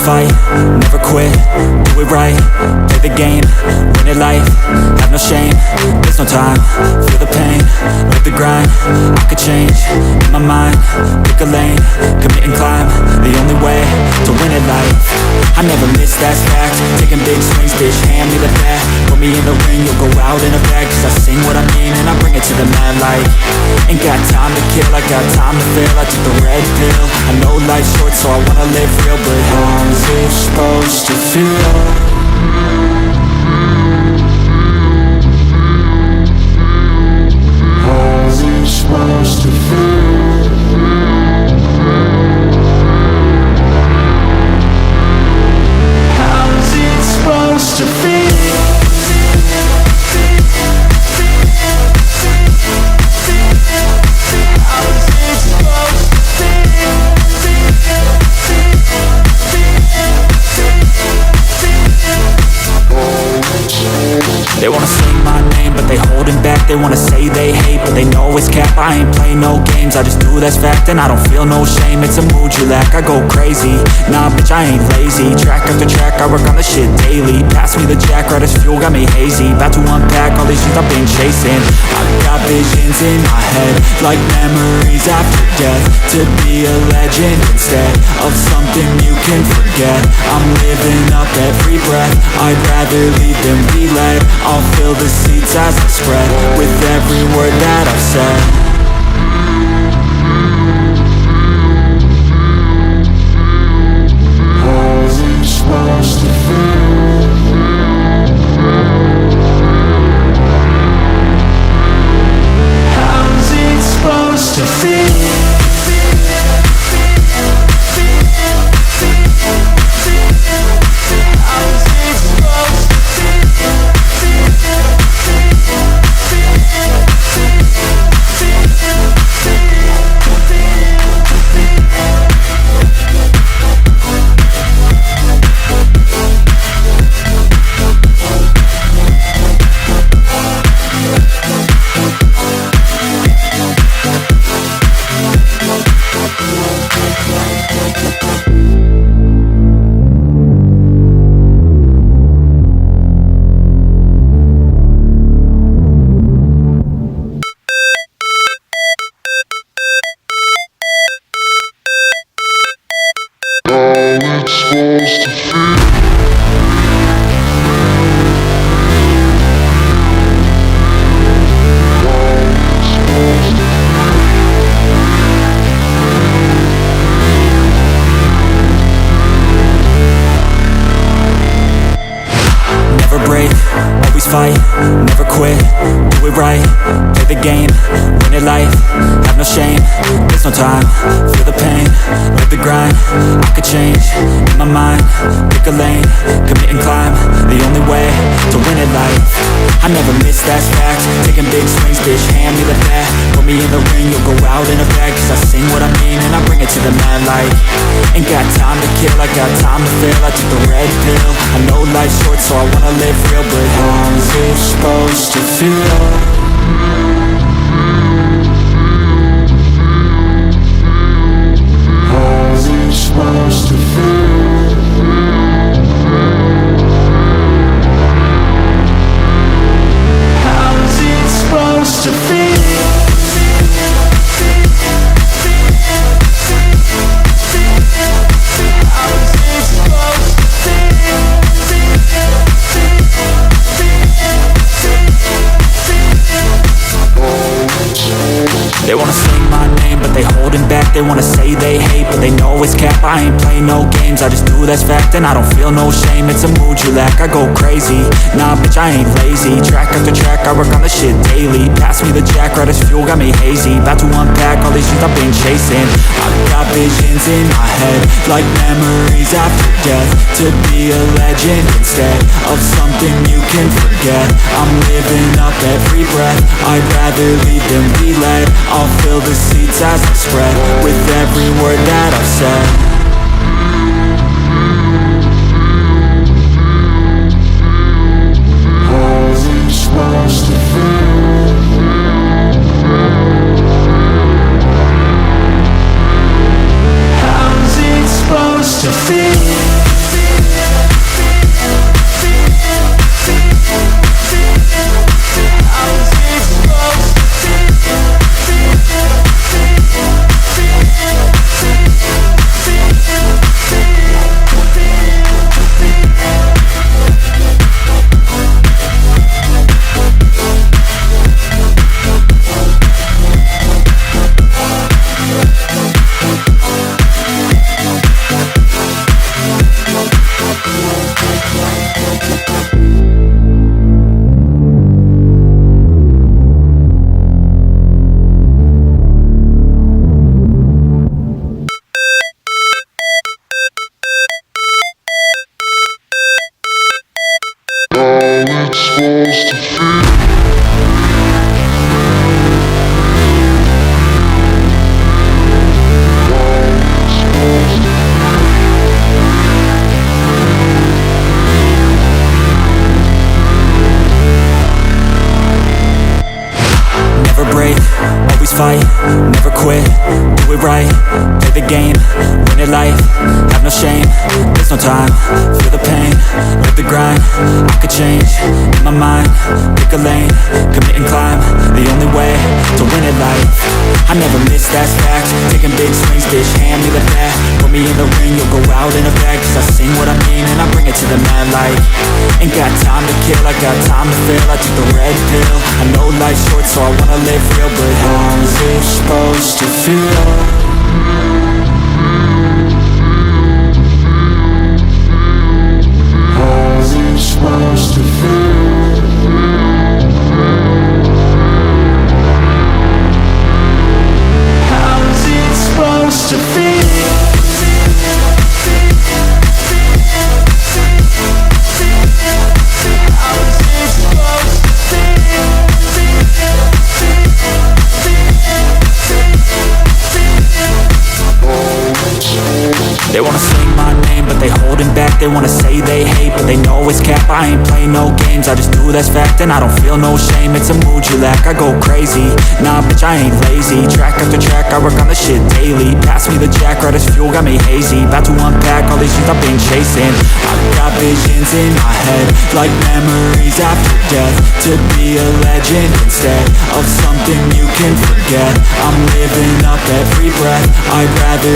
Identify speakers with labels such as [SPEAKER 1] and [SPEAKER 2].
[SPEAKER 1] fight, never quit, do it right, play the game, win it life, have no shame, there's no time, feel the pain, live the grind, I could change, in my mind, pick a lane, commit and climb, the only way to win it life, I never miss, that's fact, taking big swings, bitch, hand me the bat, put me in the ring, you'll go out in a bag, cause I sing what I mean and I bring it to the mad light, ain't got time to kill, I got time to feel, I took the red pill, I know life's short so I wanna live real, but how's it supposed to feel? How's it supposed to feel? How's it supposed to feel? They wanna say my name, but they holding back. They wanna say they hate, but they know it's cap. I ain't play no games, I just do that's fact. And I don't feel no shame, it's a mood you lack. I go crazy, nah bitch I ain't lazy. Track after track, I work on the shit daily. Pass me the jack, right as fuel, got me hazy. About to unpack all these shit I've been chasing. I've got visions in my head, like memories after death. To be a legend instead of something you can forget. I'm living up every breath, I'd rather lead than be led. I'll fill the seats as I spread with every word that I've said. How's it supposed to feel? How's it supposed to feel? Fight, never quit, do it right, play the game, win it life, have no shame, there's no time, feel the pain, live the grind, I could change, in my mind, pick a lane, commit and climb, the only way to win it life, I never miss, that's fact, taking big swings, bitch, hand me the bat, put me in the ring, you'll go out in a bag, cause I sing what I mean and I bring it to the mad light, ain't got time to kill, I got time to feel, I took the red pill, I know life's short so I wanna live real, but how's it supposed to feel? How's it supposed to feel? How's it supposed to feel? They wanna say my name, but they holding back. They wanna say they hate, but they know it's cap. I ain't play no games, I just do that's fact. And I don't feel no shame, it's a mood you lack. I go crazy, nah bitch I ain't lazy. Track after track, I work on the shit daily. Pass me the jack, right as fuel, got me hazy. About to unpack all these shit I've been chasing. I've got visions in my head, like memories after death. To be a legend instead of something you can forget. I'm living up every breath, I'd rather lead than be led. I'll fill the seats as I spread with every word that I've said. How's it supposed to feel? How's it supposed to feel?
[SPEAKER 2] it's supposed to feel.
[SPEAKER 1] Never break, always fight, never quit, do it right, play the game, win it life, have no shame, there's no time, feel the pain, live the grind, I could change, in my mind, pick a lane, commit and climb, the only way to win it life, I never miss, that's fact, taking big swings, bitch, hand me the bat, put me in the ring, you'll go out in a bag, cause I sing what I mean and I bring it to the mad light, ain't got time to kill, I got time to feel, I took the red pill, I know life's short so I wanna live real, but how's it supposed to feel? How's it supposed to feel? How's it supposed to feel? They wanna sing my name, but they holding back. They wanna say they hate, but they know it's cap. I ain't play no games, I just do that's fact. And I don't feel no shame, it's a mood you lack. I go crazy, nah bitch I ain't lazy. Track after track, I work on the shit daily. Pass me the jack, right as fuel, got me hazy. About to unpack all these things I've been chasing. I've got visions in my head, like memories after death. To be a legend instead of something you can forget. I'm living up every breath, I'd rather